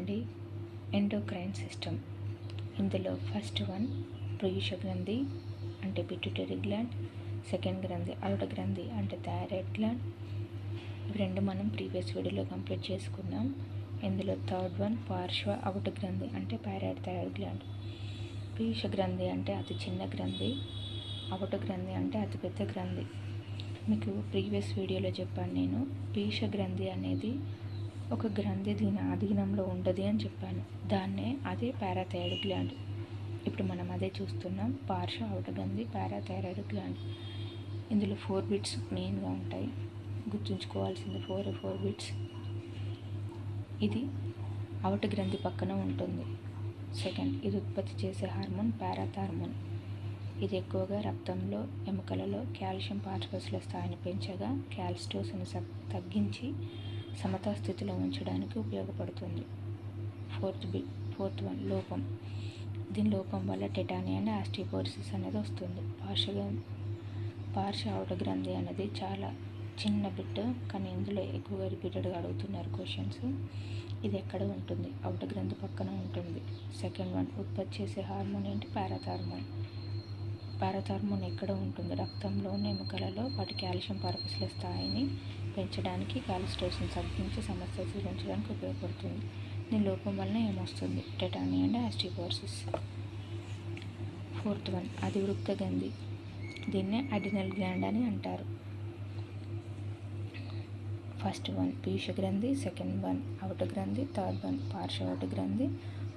గుర్తుపెట్టుకోండి. Endocrine system. ఇందులో first one పీయూష గ్రంథి అంటే పిట్యూటరీ గ్లాండ్, సెకండ్ గ్రంథి అరుట గ్రంథి అంటే థైరాయిడ్ గ్లాండ్. ఇవి రెండు మనం ప్రీవియస్ వీడియోలో కంప్లీట్ చేసుకున్నాం. ఇందులో థర్డ్ వన్ పార్శ్వ అవుట గ్రంథి అంటే థైరాయిడ్ గ్లాండ్. పీయూష గ్రంథి అంటే అతి చిన్న గ్రంథి, అవుట గ్రంథి అంటే అతిపెద్ద గ్రంథి. మీకు ప్రీవియస్ వీడియోలో చెప్పాను నేను, పీయూష గ్రంథి అనేది ఒక గ్రంథి దీని ఆధీనంలో ఉండదు అని చెప్పాను. అదే పారాథైరాయిడ్ గ్లాండ్. ఇప్పుడు మనం అదే చూస్తున్నాం, పార్శ్వ అవుట గ్రంథి పారాథైరాయిడ్ గ్లాండ్. ఇందులో 4 బిట్స్ మెయిన్గా ఉంటాయి, గుర్తుంచుకోవాల్సింది 4 బిట్స్. ఇది అవుట గ్రంథి పక్కన ఉంటుంది. సెకండ్, ఇది ఉత్పత్తి చేసే హార్మోన్ పారాథార్మోన్. ఇది ఎక్కువగా రక్తంలో, ఎముకలలో కాల్షియం ఫాస్ఫరస్ల స్థాయిని పెంచగా క్యాల్సిటోస్ని తగ్గించి సమతా స్థితిలో ఉంచడానికి ఉపయోగపడుతుంది. ఫోర్త్ వన్ లోపం. దీని లోపం వల్ల టెటానీ అండ్ ఆస్టియోపోరోసిస్ అనేది వస్తుంది. పార్శ్వ అవుట గ్రంథి అనేది చాలా చిన్న బిట్, కానీ ఇందులో ఎక్కువగా రిపీటెడ్గా అడుగుతున్నారు క్వశ్చన్స్. ఇది ఎక్కడ ఉంటుంది? అవుట గ్రంథి పక్కన ఉంటుంది. సెకండ్ వన్, ఉత్పత్తి చేసే హార్మోన్ ఏంటి? పారాథార్మోన్. పారాథార్మోన్ ఎక్కడ ఉంటుంది? రక్తంలో ఉన్న ఎముకలలో వాటి కాల్షియం ఫాస్ఫరస్ల స్థాయిని పెంచడానికి, కాల్సిటోస్ని తగ్గించి సమస్యలు ఉంచడానికి ఉపయోగపడుతుంది. దీని లోపం వలన ఏమొస్తుంది? Tetany and osteoporosis. Fourth one, అధివృక్త గ్రంథి. దీన్నే అడినల్ గ్లాండ్ అని అంటారు. ఫస్ట్ వన్ పీయూష గ్రంథి, సెకండ్ వన్ అవుట గ్రంథి, థర్డ్ వన్ పార్శ్వ అవుట గ్రంథి,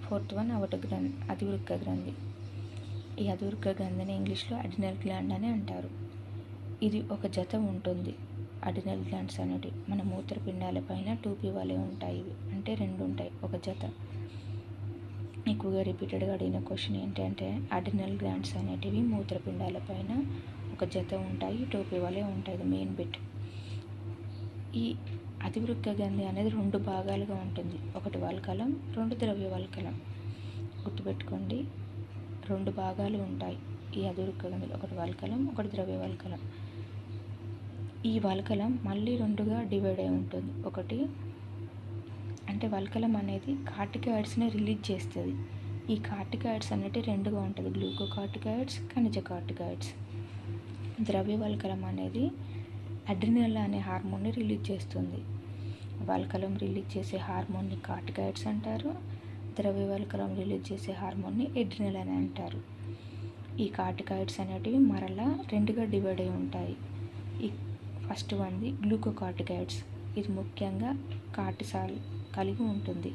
ఫోర్త్ వన్ అధివృక్త గ్రంథి. ఈ అధివృక్త గ్రంథిని ఇంగ్లీష్లో అడినల్ గ్లాండ్ అని అంటారు. ఇది ఒక జత ఉంటుంది. అడినల్ గ్లాండ్స్ అనేటివి మన మూత్రపిండాల పైన టూపీ వలె ఉంటాయి. ఇవి అంటే 2 ఉంటాయి, ఒక జత. ఎక్కువగా రిపీటెడ్గా అడిగిన క్వశ్చన్ ఏంటంటే, అడినల్ గ్లాండ్స్ అనేటివి మూత్రపిండాల పైన ఒక జత ఉంటాయి, టోపీ వలె ఉంటాయి. ఇది మెయిన్ బిట్. ఈ అధివృక్త గ్రంథి అనేది 2 భాగాలుగా ఉంటుంది. ఒకటి వల్కలం, 2 ద్రవ్య వల్కలం. గుర్తుపెట్టుకోండి, 2 భాగాలు ఉంటాయి ఈ అధివృక్త గ్రంథిలో, ఒకటి వల్కలం, ఒకటి ద్రవ్య వల్కలం. ఈ వల్కలం మళ్ళీ 2గా డివైడ్ అయి ఉంటుంది. ఒకటి అంటే వల్కలం అనేది కార్టికాయిడ్స్ని రిలీజ్ చేస్తుంది. ఈ కార్టికాయిడ్స్ అనేవి 2గా ఉంటుంది, గ్లూకోకార్టికాయిడ్స్, ఖనిజ కార్టికాయిడ్స్. ద్రవ్య వల్కలం అనేది అడ్రినల్ అనే హార్మోన్ని రిలీజ్ చేస్తుంది. వల్కలం రిలీజ్ చేసే హార్మోన్ని కార్టికాయిడ్స్ అంటారు, ద్రవ్య వల్కలం రిలీజ్ చేసే హార్మోన్ని అడ్రినల్ అని అంటారు. ఈ కార్టికాయిడ్స్ అనేటివి మరలా 2గా డివైడ్ అయి ఉంటాయి. ఈ ఫస్ట్ వన్ది గ్లూకోకార్టికాయిడ్స్. ఇది ముఖ్యంగా కార్టిసాల్ కలిగి ఉంటుంది.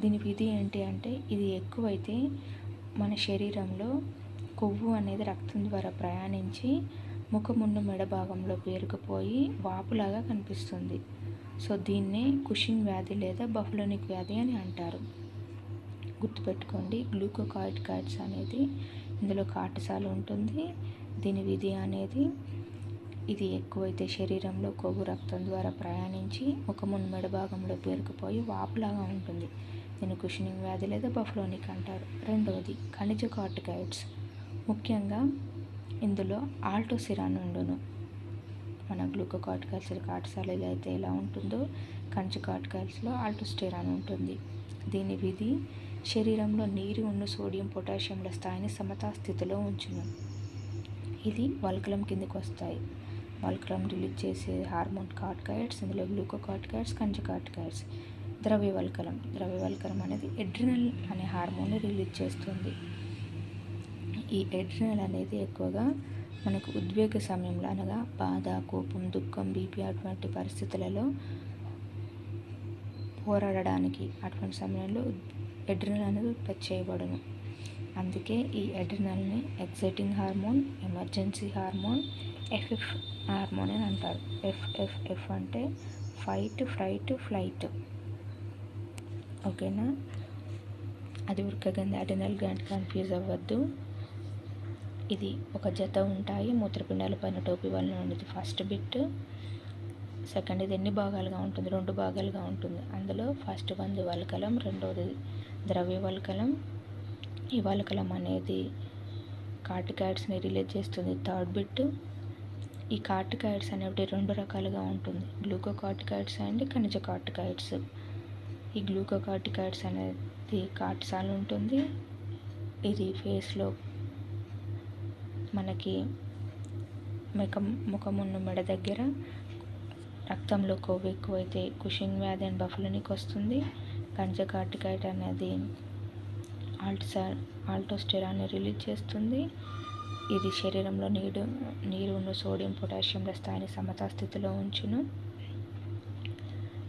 దీని విధి ఏంటి అంటే, ఇది ఎక్కువైతే మన శరీరంలో కొవ్వు అనేది రక్తం ద్వారా ప్రయాణించి ముఖముందు మెడ భాగంలో పేరుకుపోయి వాపులాగా కనిపిస్తుంది. సో దీన్నే కుషింగ్ వ్యాధి లేదా బఫ్లోనిక్ వ్యాధి అని అంటారు. గుర్తుపెట్టుకోండి, గ్లూకోకార్టికాయిడ్స్ అనేది ఇందులో కార్టిసాల్ ఉంటుంది. దీని విధి అనేది, ఇది ఎక్కువైతే శరీరంలో కొవ్వు రక్తం ద్వారా ప్రయాణించి ముఖముందు మెడ భాగంలో పేరుకుపోయి వాపులాగా ఉంటుంది. దీన్ని కుషింగ్ వ్యాధి లేదా బఫ్లోనిక్ అంటారు. రెండవది ఖనిజ కార్టికాయిడ్స్. ముఖ్యంగా ఇందులో ఆల్టోసిరాన్ ఉండును. మన గ్లూకోకార్టికాయిడ్స్ కార్టిసాల్ అయితే ఎలా ఉంటుందో, ఖనిజ కార్టికాయిడ్స్లో ఆల్టోస్టెరాన్ ఉంటుంది. దీని విధి శరీరంలో నీరు ఉన్న సోడియం పొటాషియంల స్థాయిని సమతా స్థితిలో ఉంచును. ఇది వల్కలం కిందకి వస్తాయి. వల్కలం రిలీజ్ చేసే హార్మోన్ కార్టికాయిడ్స్, ఇందులో గ్లూకోకార్టికాయిడ్స్, ఖనిజ కార్టికాయిడ్స్. ద్రవ్య వల్కలం అనేది అడ్రినల్ అనే హార్మోన్ని రిలీజ్ చేస్తుంది. ఈ అడ్రినల్ అనేది ఎక్కువగా మనకు ఉద్వేగ సమయంలో, అనగా బాధ, కోపం, దుఃఖం, బీపీ అటువంటి పరిస్థితులలో పోరాడడానికి, అటువంటి సమయంలో అడ్రినల్ అనేది ఉత్పత్తి చేయబడును. అందుకే ఈ అడ్రినల్ని exciting hormone, emergency hormone, F F hormone అని అంటారు. ఎఫ్ఎఫ్ అంటే ఫైట్, ఫ్రైట్, ఫ్లైట్. ఓకేనా? అధివృక్త గ్రంథి, అడినల్ గ్లాండ్ కన్ఫ్యూజ్ అవ్వద్దు. ఇది ఒక జత ఉంటాయి, మూత్రపిండాల పైన టోపీ వలన ఉండేది ఫస్ట్ బిట్. సెకండ్, ఇది ఎన్ని భాగాలుగా ఉంటుంది? 2 భాగాలుగా ఉంటుంది. అందులో ఫస్ట్ వన్ది వల్కలం, రెండవది ద్రవ్య వల్కలం. ఈ వల్కలం అనేది కార్టికాయిడ్స్ని రిలీజ్ చేస్తుంది, థర్డ్ బిట్. ఈ కార్టికాయిడ్స్ అనేవి 2 రకాలుగా ఉంటుంది, గ్లూకోకార్టికాయిడ్స్ అండ్ ఖనిజ కార్టికాయిడ్స్. ఈ గ్లూకోకార్టికాయిడ్స్ అనేది కార్టిసాల్ ఉంటుంది. ఇది ఫేస్లో మనకి ముఖమున్న మెడ దగ్గర రక్తంలో కొవ్వు ఎక్కువైతే కుషింగ్ వ్యాధి అండ్ బఫులోనిక్ వస్తుంది. గంజకార్టికాయిడ్ అనేది ఆల్టోస్టెరాన్ని రిలీజ్ చేస్తుంది. ఇది శరీరంలో నీరును సోడియం పొటాషియంల స్థాయిని సమతాస్థితిలో ఉంచును.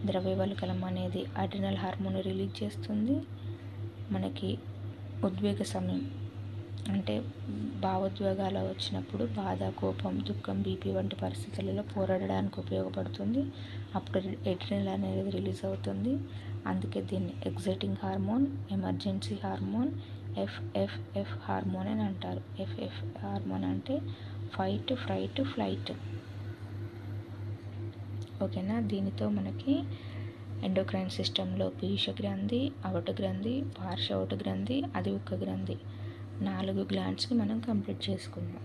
ద్రవ్యవల్కలం అనేది అడ్రినల్ హార్మోన్ రిలీజ్ చేస్తుంది. మనకి ఉద్వేగ సమయం అంటే భావోద్వేగాలు వచ్చినప్పుడు బాధ, కోపం, దుఃఖం, బీపీ వంటి పరిస్థితులలో పోరాడడానికి ఉపయోగపడుతుంది. అప్పుడు అడ్రినల్ అనేది రిలీజ్ అవుతుంది. అందుకే దీన్ని exciting hormone, emergency hormone, FFF hormone అని అంటారు. ఎఫ్ఎఫ్ హార్మోన్ అంటే ఫైట్, ఫ్రైట్, ఫ్లైట్. ఓకేనా. దీనితో మనకి ఎండోక్రైన్ సిస్టంలో పీయూష గ్రంథి, అవట గ్రంథి, పార్శ్వవట గ్రంథి, అధివృక్క గ్రంథి 4 గ్లాండ్స్ని మనం కంప్లీట్ చేసుకున్నాం.